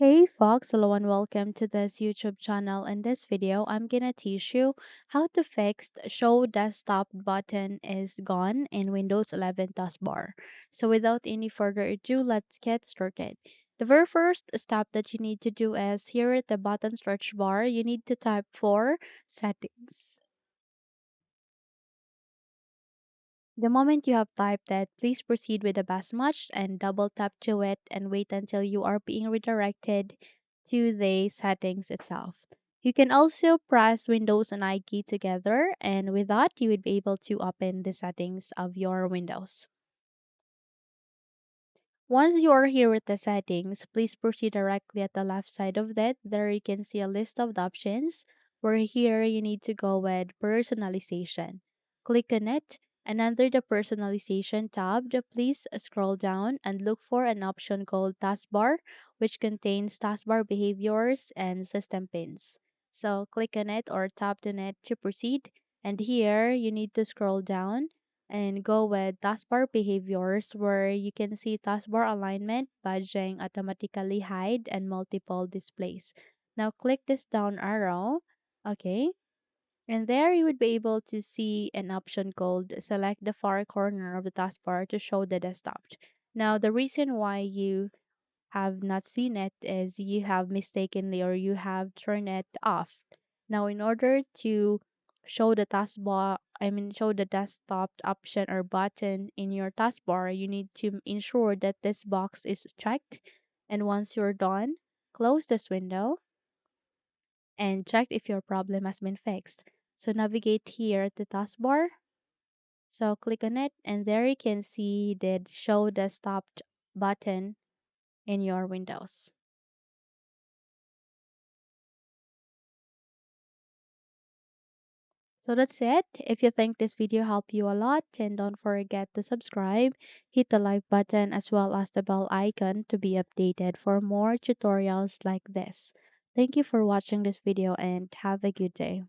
Hey Fox, hello and welcome to this YouTube channel. In this video, I'm gonna teach you how to fix the show desktop button is gone in Windows 11 taskbar. So without any further ado, let's get started. The very first step that you need to do is here at the bottom search bar, you need to type for settings. The moment you have typed that, please proceed with the best match and double tap to it and wait until you are being redirected to the settings itself. You can also press Windows and I key together, and with that, you would be able to open the settings of your Windows. Once you are here with the settings, please proceed directly at the left side of that. There you can see a list of the options where here you need to go with personalization. Click on it and under the personalization tab, please scroll down and look for an option called taskbar which contains taskbar behaviors and system pins. So click on it or tap on it to proceed and here you need to scroll down and go with taskbar behaviors where you can see taskbar alignment, badging, automatically hide, and multiple displays. Now click this down arrow, okay, and there you would be able to see an option called select the far corner of the taskbar to show the desktop. Now the reason why you have not seen it is you have mistakenly or you have turned it off. Now, in order to show the taskbar, show the desktop option or button in your taskbar, you need to ensure that this box is checked. And once you're done, close this window and check if your problem has been fixed. So navigate here at the taskbar. So click on it and there you can see the show desktop button in your Windows. So that's it. If you think this video helped you a lot, then don't forget to subscribe, hit the like button as well as the bell icon to be updated for more tutorials like this. Thank you for watching this video and have a good day.